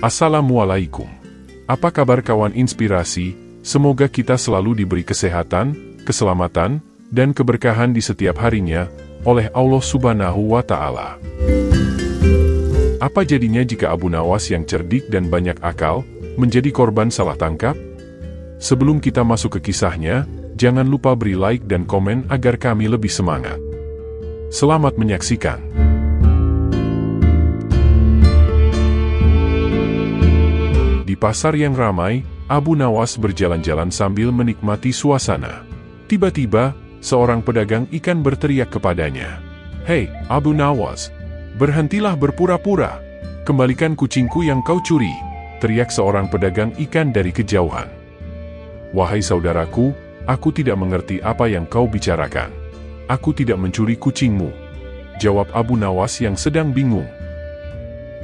Assalamualaikum. Apa kabar kawan inspirasi? Semoga kita selalu diberi kesehatan, keselamatan, dan keberkahan di setiap harinya oleh Allah Subhanahu wa Ta'ala. Apa jadinya jika Abu Nawas yang cerdik dan banyak akal menjadi korban salah tangkap? Sebelum kita masuk ke kisahnya, jangan lupa beri like dan komen agar kami lebih semangat. Selamat menyaksikan. Di pasar yang ramai, Abu Nawas berjalan-jalan sambil menikmati suasana. Tiba-tiba, seorang pedagang ikan berteriak kepadanya. "Hei, Abu Nawas, berhentilah berpura-pura. Kembalikan kucingku yang kau curi," teriak seorang pedagang ikan dari kejauhan. "Wahai saudaraku, aku tidak mengerti apa yang kau bicarakan. Aku tidak mencuri kucingmu," jawab Abu Nawas yang sedang bingung.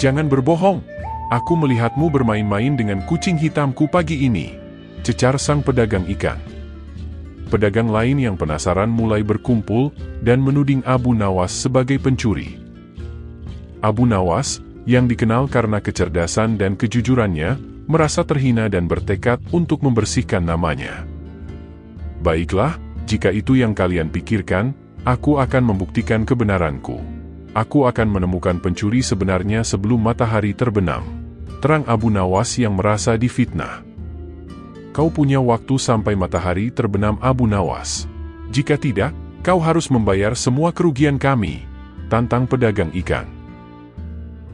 "Jangan berbohong. Aku melihatmu bermain-main dengan kucing hitamku pagi ini," cecar sang pedagang ikan. Pedagang lain yang penasaran mulai berkumpul dan menuding Abu Nawas sebagai pencuri. Abu Nawas, yang dikenal karena kecerdasan dan kejujurannya, merasa terhina dan bertekad untuk membersihkan namanya. "Baiklah, jika itu yang kalian pikirkan, aku akan membuktikan kebenaranku. Aku akan menemukan pencuri sebenarnya sebelum matahari terbenam," terang Abu Nawas yang merasa difitnah. "Kau punya waktu sampai matahari terbenam, Abu Nawas. Jika tidak, kau harus membayar semua kerugian kami," tantang pedagang ikan.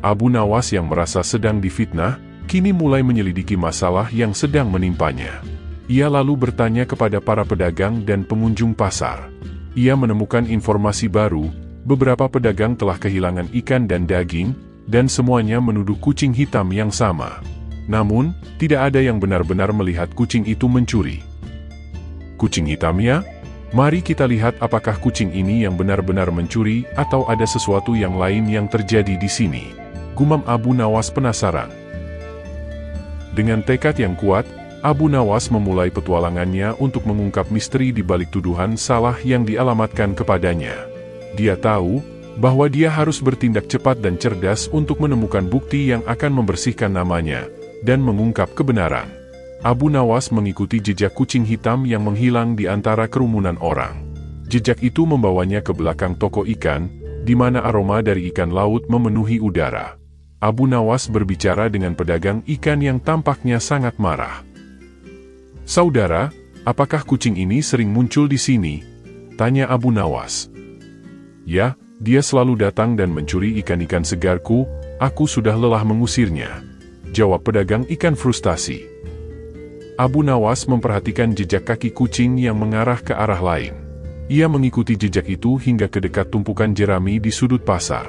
Abu Nawas yang merasa sedang difitnah, kini mulai menyelidiki masalah yang sedang menimpanya. Ia lalu bertanya kepada para pedagang dan pengunjung pasar. Ia menemukan informasi baru, beberapa pedagang telah kehilangan ikan dan daging, dan semuanya menuduh kucing hitam yang sama. Namun, tidak ada yang benar-benar melihat kucing itu mencuri. "Kucing hitam ya? Mari kita lihat apakah kucing ini yang benar-benar mencuri atau ada sesuatu yang lain yang terjadi di sini," gumam Abu Nawas penasaran. Dengan tekad yang kuat, Abu Nawas memulai petualangannya untuk mengungkap misteri di balik tuduhan salah yang dialamatkan kepadanya. Dia tahu bahwa dia harus bertindak cepat dan cerdas untuk menemukan bukti yang akan membersihkan namanya dan mengungkap kebenaran. Abu Nawas mengikuti jejak kucing hitam yang menghilang di antara kerumunan orang. Jejak itu membawanya ke belakang toko ikan, di mana aroma dari ikan laut memenuhi udara. Abu Nawas berbicara dengan pedagang ikan yang tampaknya sangat marah. "Saudara, apakah kucing ini sering muncul di sini?" tanya Abu Nawas. "Ya, dia selalu datang dan mencuri ikan-ikan segarku, aku sudah lelah mengusirnya," jawab pedagang ikan frustasi. Abu Nawas memperhatikan jejak kaki kucing yang mengarah ke arah lain. Ia mengikuti jejak itu hingga ke dekat tumpukan jerami di sudut pasar.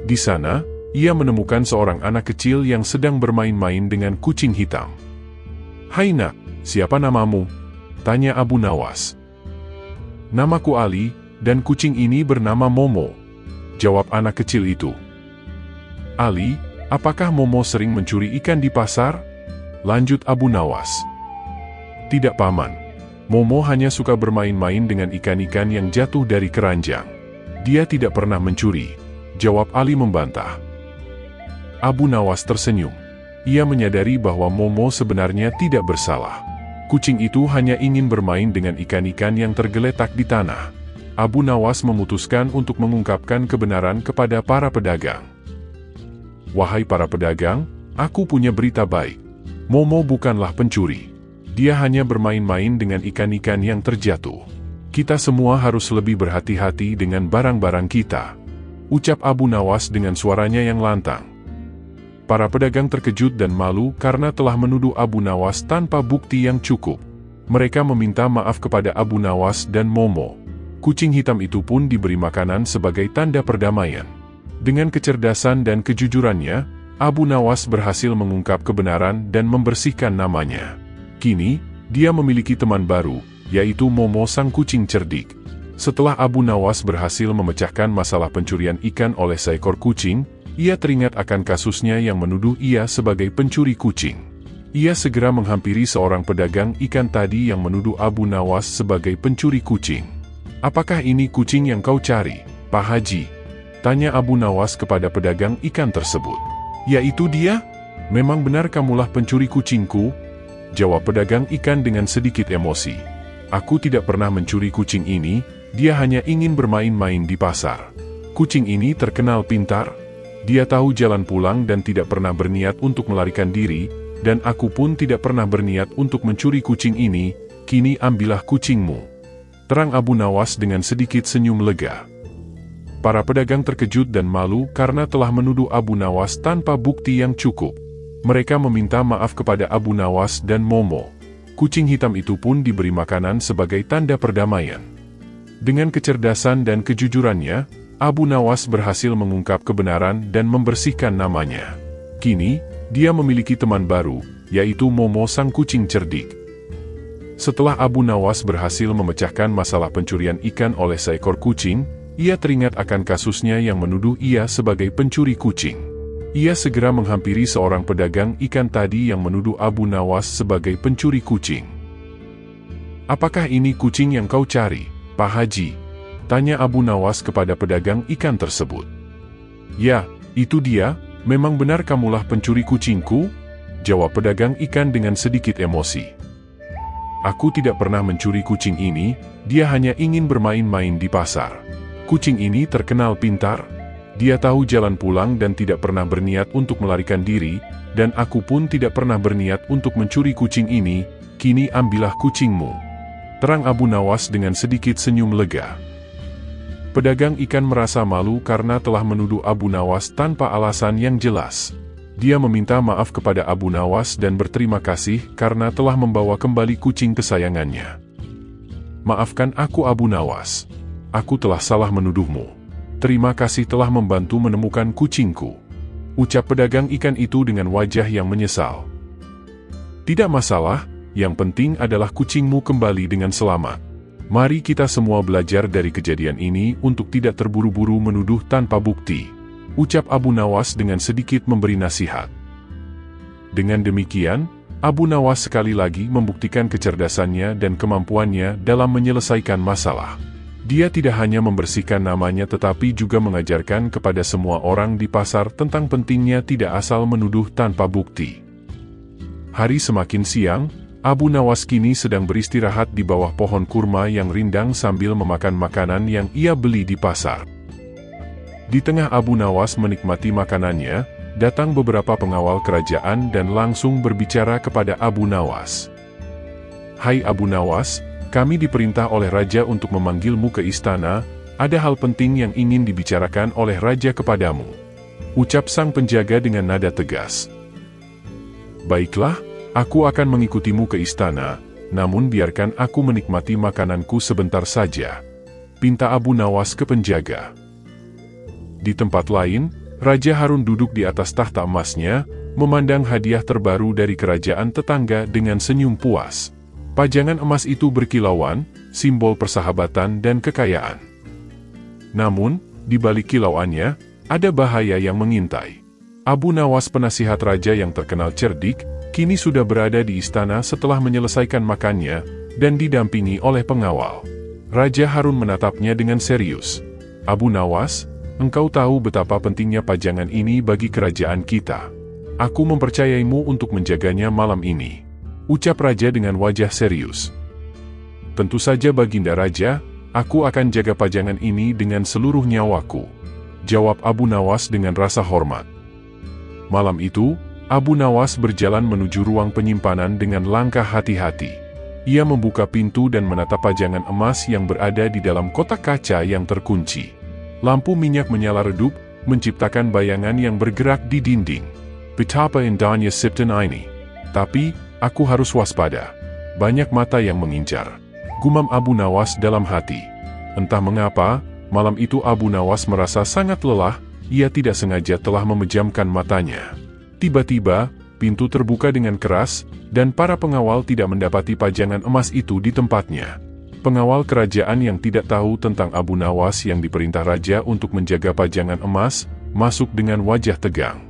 Di sana, ia menemukan seorang anak kecil yang sedang bermain-main dengan kucing hitam. "Hai nak, siapa namamu?" tanya Abu Nawas. "Namaku Ali, dan kucing ini bernama Momo," jawab anak kecil itu. "Ali, apakah Momo sering mencuri ikan di pasar?" lanjut Abu Nawas. "Tidak paman. Momo hanya suka bermain-main dengan ikan-ikan yang jatuh dari keranjang. Dia tidak pernah mencuri," jawab Ali membantah. Abu Nawas tersenyum. Ia menyadari bahwa Momo sebenarnya tidak bersalah. Kucing itu hanya ingin bermain dengan ikan-ikan yang tergeletak di tanah. Abu Nawas memutuskan untuk mengungkapkan kebenaran kepada para pedagang. "Wahai para pedagang, aku punya berita baik. Momo bukanlah pencuri. Dia hanya bermain-main dengan ikan-ikan yang terjatuh. Kita semua harus lebih berhati-hati dengan barang-barang kita," ucap Abu Nawas dengan suaranya yang lantang. Para pedagang terkejut dan malu karena telah menuduh Abu Nawas tanpa bukti yang cukup. Mereka meminta maaf kepada Abu Nawas dan Momo. Kucing hitam itu pun diberi makanan sebagai tanda perdamaian. Dengan kecerdasan dan kejujurannya, Abu Nawas berhasil mengungkap kebenaran dan membersihkan namanya. Kini, dia memiliki teman baru, yaitu Momo sang kucing cerdik. Setelah Abu Nawas berhasil memecahkan masalah pencurian ikan oleh seekor kucing, ia teringat akan kasusnya yang menuduh ia sebagai pencuri kucing. Ia segera menghampiri seorang pedagang ikan tadi yang menuduh Abu Nawas sebagai pencuri kucing. "Apakah ini kucing yang kau cari, Pak Haji?" tanya Abu Nawas kepada pedagang ikan tersebut. "Yaitu dia," "Memang benar kamulah pencuri kucingku?" jawab pedagang ikan dengan sedikit emosi. "Aku tidak pernah mencuri kucing ini, dia hanya ingin bermain-main di pasar. Kucing ini terkenal pintar. Dia tahu jalan pulang dan tidak pernah berniat untuk melarikan diri, dan aku pun tidak pernah berniat untuk mencuri kucing ini, kini ambillah kucingmu," terang Abu Nawas dengan sedikit senyum lega. Para pedagang terkejut dan malu karena telah menuduh Abu Nawas tanpa bukti yang cukup. Mereka meminta maaf kepada Abu Nawas dan Momo. Kucing hitam itu pun diberi makanan sebagai tanda perdamaian. Dengan kecerdasan dan kejujurannya, Abu Nawas berhasil mengungkap kebenaran dan membersihkan namanya. Kini, dia memiliki teman baru, yaitu Momo sang kucing cerdik. Setelah Abu Nawas berhasil memecahkan masalah pencurian ikan oleh seekor kucing, ia teringat akan kasusnya yang menuduh ia sebagai pencuri kucing. Ia segera menghampiri seorang pedagang ikan tadi yang menuduh Abu Nawas sebagai pencuri kucing. "Apakah ini kucing yang kau cari, Pak Haji?" tanya Abu Nawas kepada pedagang ikan tersebut. "Ya, itu dia, memang benar kamulah pencuri kucingku?" jawab pedagang ikan dengan sedikit emosi. "Aku tidak pernah mencuri kucing ini, dia hanya ingin bermain-main di pasar. Kucing ini terkenal pintar. Dia tahu jalan pulang dan tidak pernah berniat untuk melarikan diri, dan aku pun tidak pernah berniat untuk mencuri kucing ini, kini ambillah kucingmu," terang Abu Nawas dengan sedikit senyum lega. Pedagang ikan merasa malu karena telah menuduh Abu Nawas tanpa alasan yang jelas. Dia meminta maaf kepada Abu Nawas dan berterima kasih karena telah membawa kembali kucing kesayangannya. "Maafkan aku Abu Nawas. Aku telah salah menuduhmu. Terima kasih telah membantu menemukan kucingku," ucap pedagang ikan itu dengan wajah yang menyesal. "Tidak masalah, yang penting adalah kucingmu kembali dengan selamat. Mari kita semua belajar dari kejadian ini untuk tidak terburu-buru menuduh tanpa bukti," ucap Abu Nawas dengan sedikit memberi nasihat. Dengan demikian, Abu Nawas sekali lagi membuktikan kecerdasannya dan kemampuannya dalam menyelesaikan masalah. Dia tidak hanya membersihkan namanya tetapi juga mengajarkan kepada semua orang di pasar tentang pentingnya tidak asal menuduh tanpa bukti. Hari semakin siang, Abu Nawas kini sedang beristirahat di bawah pohon kurma yang rindang sambil memakan makanan yang ia beli di pasar. Di tengah Abu Nawas menikmati makanannya, datang beberapa pengawal kerajaan dan langsung berbicara kepada Abu Nawas. "Hai Abu Nawas, kami diperintah oleh raja untuk memanggilmu ke istana, ada hal penting yang ingin dibicarakan oleh raja kepadamu," ucap sang penjaga dengan nada tegas. "Baiklah, aku akan mengikutimu ke istana, namun biarkan aku menikmati makananku sebentar saja," pinta Abu Nawas ke penjaga. Di tempat lain, Raja Harun duduk di atas tahta emasnya, memandang hadiah terbaru dari kerajaan tetangga dengan senyum puas. Pajangan emas itu berkilauan, simbol persahabatan dan kekayaan. Namun, di balik kilauannya, ada bahaya yang mengintai. Abu Nawas, penasihat raja yang terkenal cerdik, kini sudah berada di istana setelah menyelesaikan makannya, dan didampingi oleh pengawal. Raja Harun menatapnya dengan serius. "Abu Nawas, engkau tahu betapa pentingnya pajangan ini bagi kerajaan kita. Aku mempercayaimu untuk menjaganya malam ini," ucap raja dengan wajah serius. "Tentu saja Baginda Raja, aku akan jaga pajangan ini dengan seluruh nyawaku," jawab Abu Nawas dengan rasa hormat. Malam itu, Abu Nawas berjalan menuju ruang penyimpanan dengan langkah hati-hati. Ia membuka pintu dan menatap pajangan emas yang berada di dalam kotak kaca yang terkunci. Lampu minyak menyala redup, menciptakan bayangan yang bergerak di dinding. "Betapa indahnya ciptaan ini. Tapi, aku harus waspada. Banyak mata yang mengincar," gumam Abu Nawas dalam hati. Entah mengapa, malam itu Abu Nawas merasa sangat lelah, ia tidak sengaja telah memejamkan matanya. Tiba-tiba, pintu terbuka dengan keras, dan para pengawal tidak mendapati pajangan emas itu di tempatnya. Pengawal kerajaan yang tidak tahu tentang Abu Nawas yang diperintah raja untuk menjaga pajangan emas, masuk dengan wajah tegang.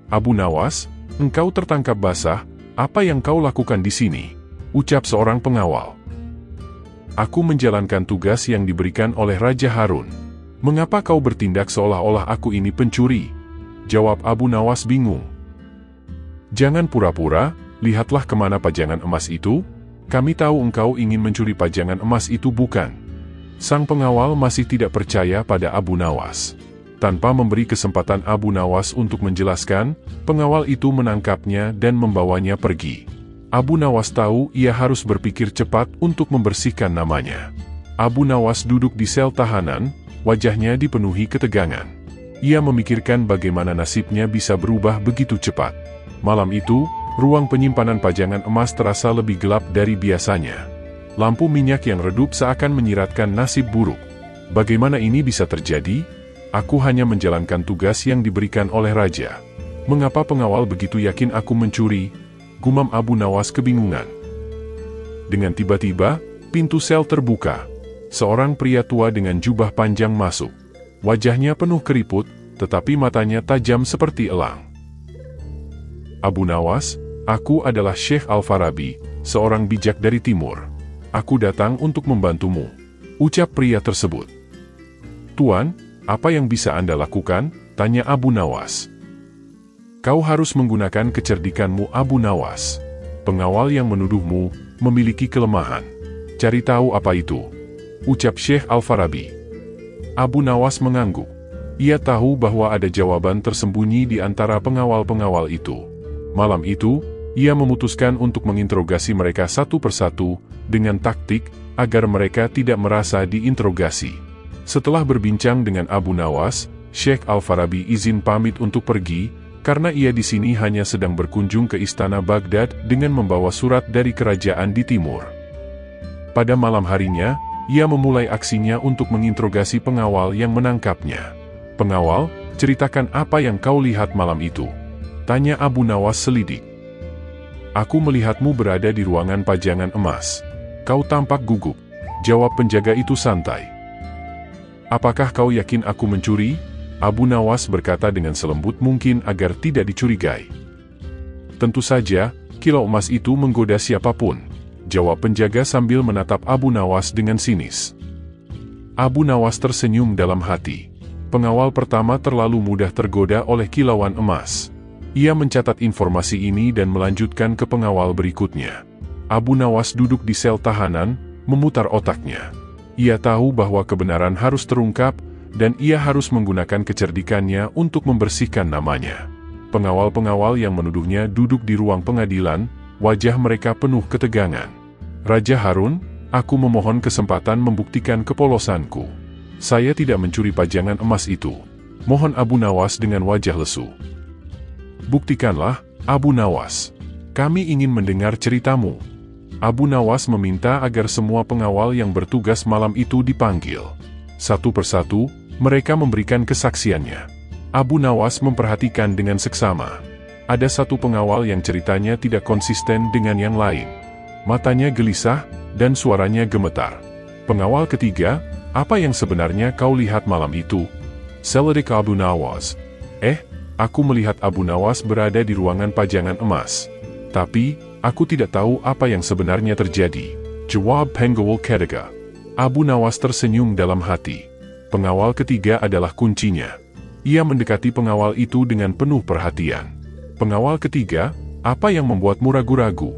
"Abu Nawas, engkau tertangkap basah, apa yang kau lakukan di sini?" ucap seorang pengawal. "Aku menjalankan tugas yang diberikan oleh Raja Harun. Mengapa kau bertindak seolah-olah aku ini pencuri?" jawab Abu Nawas bingung. Jangan pura-pura, lihatlah kemana pajangan emas itu. Kami tahu engkau ingin mencuri pajangan emas itu, bukan? Sang pengawal masih tidak percaya pada Abu Nawas. Tanpa memberi kesempatan Abu Nawas untuk menjelaskan, pengawal itu menangkapnya dan membawanya pergi. Abu Nawas tahu ia harus berpikir cepat untuk membersihkan namanya. Abu Nawas duduk di sel tahanan, wajahnya dipenuhi ketegangan. Ia memikirkan bagaimana nasibnya bisa berubah begitu cepat. Malam itu, ruang penyimpanan pajangan emas terasa lebih gelap dari biasanya. Lampu minyak yang redup seakan menyiratkan nasib buruk. Bagaimana ini bisa terjadi? Aku hanya menjalankan tugas yang diberikan oleh raja. Mengapa pengawal begitu yakin aku mencuri? Gumam Abu Nawas kebingungan. Dengan tiba-tiba, pintu sel terbuka. Seorang pria tua dengan jubah panjang masuk. Wajahnya penuh keriput, tetapi matanya tajam seperti elang. Abu Nawas, aku adalah Syekh Al-Farabi, seorang bijak dari timur. Aku datang untuk membantumu, ucap pria tersebut. Tuan, apa yang bisa Anda lakukan? Tanya Abu Nawas. Kau harus menggunakan kecerdikanmu, Abu Nawas. Pengawal yang menuduhmu memiliki kelemahan. Cari tahu apa itu, ucap Syekh Al-Farabi. Abu Nawas mengangguk. Ia tahu bahwa ada jawaban tersembunyi di antara pengawal-pengawal itu. Malam itu, ia memutuskan untuk menginterogasi mereka satu persatu dengan taktik agar mereka tidak merasa diinterogasi. Setelah berbincang dengan Abu Nawas, Syekh Al-Farabi izin pamit untuk pergi, karena ia di sini hanya sedang berkunjung ke istana Baghdad dengan membawa surat dari kerajaan di timur. Pada malam harinya, ia memulai aksinya untuk menginterogasi pengawal yang menangkapnya. Pengawal, ceritakan apa yang kau lihat malam itu, tanya Abu Nawas selidik. Aku melihatmu berada di ruangan pajangan emas. Kau tampak gugup, jawab penjaga itu santai. Apakah kau yakin aku mencuri? Abu Nawas berkata dengan selembut mungkin agar tidak dicurigai. Tentu saja, kilau emas itu menggoda siapapun, jawab penjaga sambil menatap Abu Nawas dengan sinis. Abu Nawas tersenyum dalam hati. Pengawal pertama terlalu mudah tergoda oleh kilauan emas. Ia mencatat informasi ini dan melanjutkan ke pengawal berikutnya. Abu Nawas duduk di sel tahanan, memutar otaknya. Ia tahu bahwa kebenaran harus terungkap, dan ia harus menggunakan kecerdikannya untuk membersihkan namanya. Pengawal-pengawal yang menuduhnya duduk di ruang pengadilan, wajah mereka penuh ketegangan. Raja Harun, aku memohon kesempatan membuktikan kepolosanku. Saya tidak mencuri pajangan emas itu. Mohon Abu Nawas dengan wajah lesu. Buktikanlah, Abu Nawas. Kami ingin mendengar ceritamu. Abu Nawas meminta agar semua pengawal yang bertugas malam itu dipanggil. Satu persatu, mereka memberikan kesaksiannya. Abu Nawas memperhatikan dengan seksama. Ada satu pengawal yang ceritanya tidak konsisten dengan yang lain. Matanya gelisah, dan suaranya gemetar. Pengawal ketiga, apa yang sebenarnya kau lihat malam itu? Seledik Abu Nawas. Aku melihat Abu Nawas berada di ruangan pajangan emas. Tapi, aku tidak tahu apa yang sebenarnya terjadi, jawab pengawal ketiga. Abu Nawas tersenyum dalam hati. Pengawal ketiga adalah kuncinya. Ia mendekati pengawal itu dengan penuh perhatian. Pengawal ketiga, apa yang membuatmu ragu-ragu?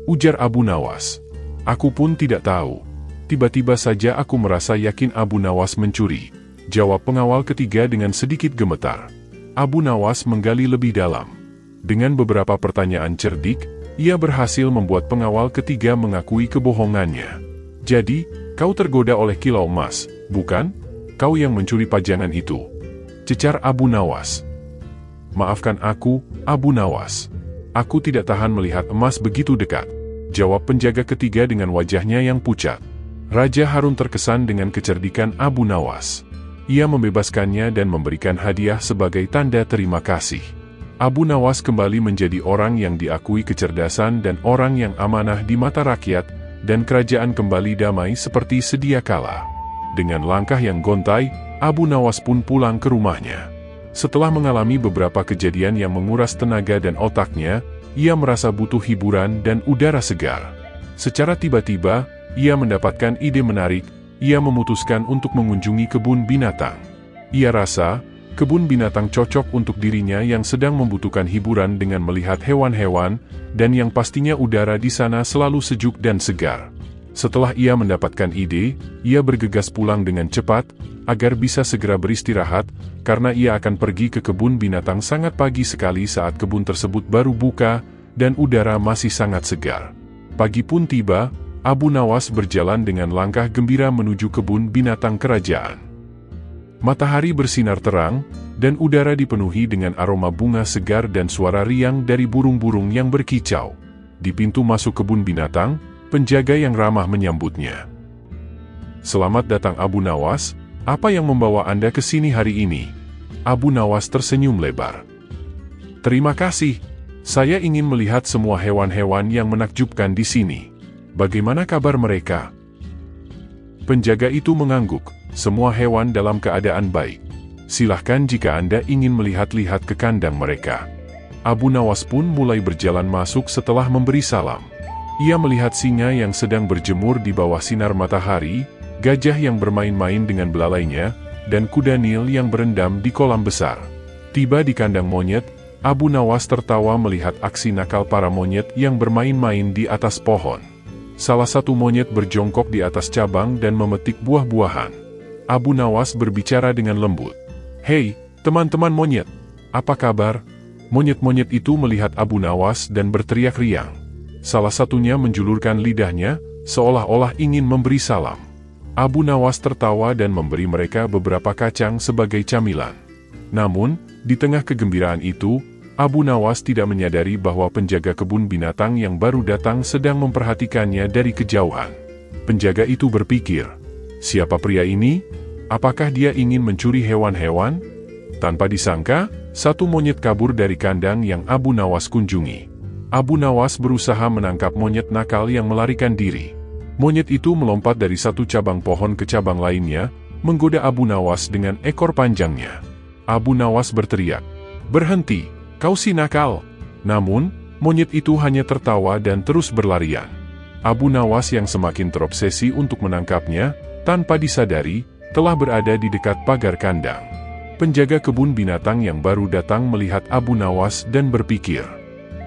Ujar Abu Nawas. Aku pun tidak tahu. Tiba-tiba saja aku merasa yakin Abu Nawas mencuri, jawab pengawal ketiga dengan sedikit gemetar. Abu Nawas menggali lebih dalam. Dengan beberapa pertanyaan cerdik, ia berhasil membuat pengawal ketiga mengakui kebohongannya. Jadi, kau tergoda oleh kilau emas, bukan? Kau yang mencuri pajangan itu, cecar Abu Nawas. Maafkan aku, Abu Nawas. Aku tidak tahan melihat emas begitu dekat, jawab penjaga ketiga dengan wajahnya yang pucat. Raja Harun terkesan dengan kecerdikan Abu Nawas. Ia membebaskannya dan memberikan hadiah sebagai tanda terima kasih. Abu Nawas kembali menjadi orang yang diakui kecerdasan dan orang yang amanah di mata rakyat, dan kerajaan kembali damai seperti sedia kala. Dengan langkah yang gontai, Abu Nawas pun pulang ke rumahnya. Setelah mengalami beberapa kejadian yang menguras tenaga dan otaknya, ia merasa butuh hiburan dan udara segar. Secara tiba-tiba, ia mendapatkan ide menarik. Ia memutuskan untuk mengunjungi kebun binatang. Ia rasa, Kebun binatang cocok untuk dirinya yang sedang membutuhkan hiburan dengan melihat hewan-hewan, dan yang pastinya udara di sana selalu sejuk dan segar. Setelah ia mendapatkan ide, ia bergegas pulang dengan cepat, agar bisa segera beristirahat, karena ia akan pergi ke kebun binatang sangat pagi sekali saat kebun tersebut baru buka, dan udara masih sangat segar. Pagi pun tiba, Abu Nawas berjalan dengan langkah gembira menuju kebun binatang kerajaan. Matahari bersinar terang, dan udara dipenuhi dengan aroma bunga segar dan suara riang dari burung-burung yang berkicau. Di pintu masuk kebun binatang, penjaga yang ramah menyambutnya. "Selamat datang Abu Nawas, apa yang membawa Anda ke sini hari ini?" Abu Nawas tersenyum lebar. "Terima kasih, saya ingin melihat semua hewan-hewan yang menakjubkan di sini. Bagaimana kabar mereka?" Penjaga itu mengangguk. "Semua hewan dalam keadaan baik. Silahkan jika Anda ingin melihat-lihat ke kandang mereka." Abu Nawas pun mulai berjalan masuk setelah memberi salam. Ia melihat singa yang sedang berjemur di bawah sinar matahari, gajah yang bermain-main dengan belalainya, dan kuda Nil yang berendam di kolam besar. Tiba di kandang monyet, Abu Nawas tertawa melihat aksi nakal para monyet yang bermain-main di atas pohon. Salah satu monyet berjongkok di atas cabang dan memetik buah-buahan. Abu Nawas berbicara dengan lembut. "Hei, teman-teman monyet, apa kabar?" Monyet-monyet itu melihat Abu Nawas dan berteriak riang. Salah satunya menjulurkan lidahnya, seolah-olah ingin memberi salam. Abu Nawas tertawa dan memberi mereka beberapa kacang sebagai camilan. Namun, di tengah kegembiraan itu, Abu Nawas tidak menyadari bahwa penjaga kebun binatang yang baru datang sedang memperhatikannya dari kejauhan. Penjaga itu berpikir, "Siapa pria ini? Apakah dia ingin mencuri hewan-hewan?" Tanpa disangka, satu monyet kabur dari kandang yang Abu Nawas kunjungi. Abu Nawas berusaha menangkap monyet nakal yang melarikan diri. Monyet itu melompat dari satu cabang pohon ke cabang lainnya, menggoda Abu Nawas dengan ekor panjangnya. Abu Nawas berteriak, "Berhenti, kau si nakal!" Namun, monyet itu hanya tertawa dan terus berlarian. Abu Nawas yang semakin terobsesi untuk menangkapnya, tanpa disadari, telah berada di dekat pagar kandang. Penjaga kebun binatang yang baru datang melihat Abu Nawas dan berpikir,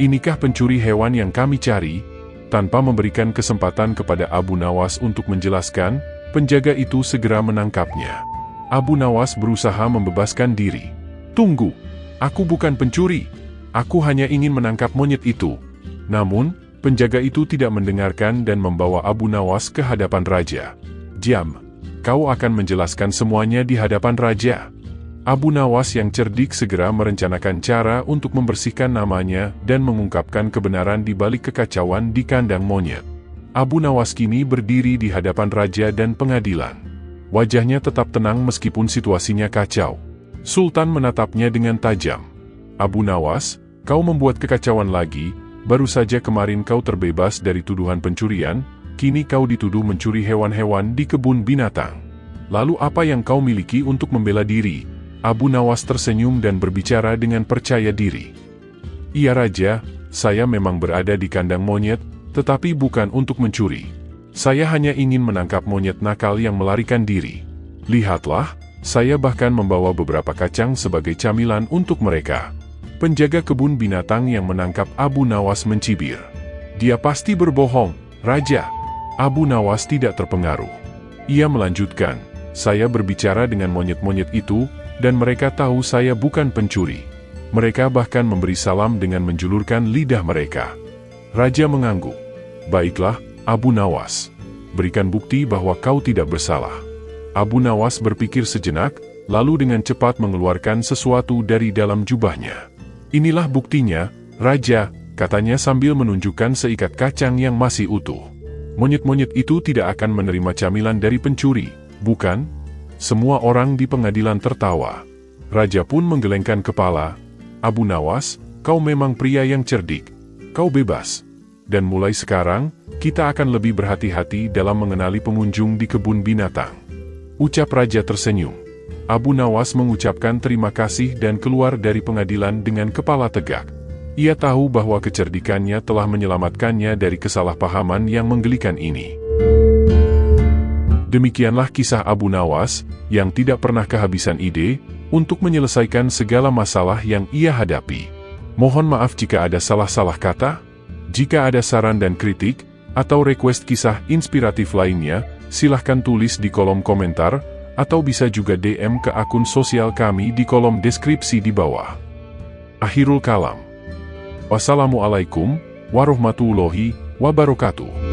"Inikah pencuri hewan yang kami cari?" Tanpa memberikan kesempatan kepada Abu Nawas untuk menjelaskan, penjaga itu segera menangkapnya. Abu Nawas berusaha membebaskan diri. "Tunggu, aku bukan pencuri. Aku hanya ingin menangkap monyet itu." Namun, penjaga itu tidak mendengarkan dan membawa Abu Nawas ke hadapan raja. "Diam, kau akan menjelaskan semuanya di hadapan raja." Abu Nawas yang cerdik segera merencanakan cara untuk membersihkan namanya dan mengungkapkan kebenaran di balik kekacauan di kandang monyet. Abu Nawas kini berdiri di hadapan raja dan pengadilan. Wajahnya tetap tenang meskipun situasinya kacau. Sultan menatapnya dengan tajam. "Abu Nawas, kau membuat kekacauan lagi. Baru saja kemarin kau terbebas dari tuduhan pencurian, kini kau dituduh mencuri hewan-hewan di kebun binatang. Lalu apa yang kau miliki untuk membela diri?" Abu Nawas tersenyum dan berbicara dengan percaya diri. "Iya raja, saya memang berada di kandang monyet, tetapi bukan untuk mencuri. Saya hanya ingin menangkap monyet nakal yang melarikan diri. Lihatlah, saya bahkan membawa beberapa kacang sebagai camilan untuk mereka." Penjaga kebun binatang yang menangkap Abu Nawas mencibir. "Dia pasti berbohong, raja." Abu Nawas tidak terpengaruh. Ia melanjutkan, "Saya berbicara dengan monyet-monyet itu, dan mereka tahu saya bukan pencuri. Mereka bahkan memberi salam dengan menjulurkan lidah mereka." Raja mengangguk. "Baiklah, Abu Nawas. Berikan bukti bahwa kau tidak bersalah." Abu Nawas berpikir sejenak, lalu dengan cepat mengeluarkan sesuatu dari dalam jubahnya. "Inilah buktinya, Raja," katanya sambil menunjukkan seikat kacang yang masih utuh. "Monyet-monyet itu tidak akan menerima camilan dari pencuri, bukan?" Semua orang di pengadilan tertawa. Raja pun menggelengkan kepala. "Abu Nawas, kau memang pria yang cerdik. Kau bebas. Dan mulai sekarang, kita akan lebih berhati-hati dalam mengenali pengunjung di kebun binatang." Ucap raja tersenyum. Abu Nawas mengucapkan terima kasih dan keluar dari pengadilan dengan kepala tegak. Ia tahu bahwa kecerdikannya telah menyelamatkannya dari kesalahpahaman yang menggelikan ini. Demikianlah kisah Abu Nawas, yang tidak pernah kehabisan ide, untuk menyelesaikan segala masalah yang ia hadapi. Mohon maaf jika ada salah-salah kata. Jika ada saran dan kritik, atau request kisah inspiratif lainnya, silahkan tulis di kolom komentar, atau bisa juga DM ke akun sosial kami di kolom deskripsi di bawah. Akhirul kalam. Wassalamualaikum warahmatullahi wabarakatuh.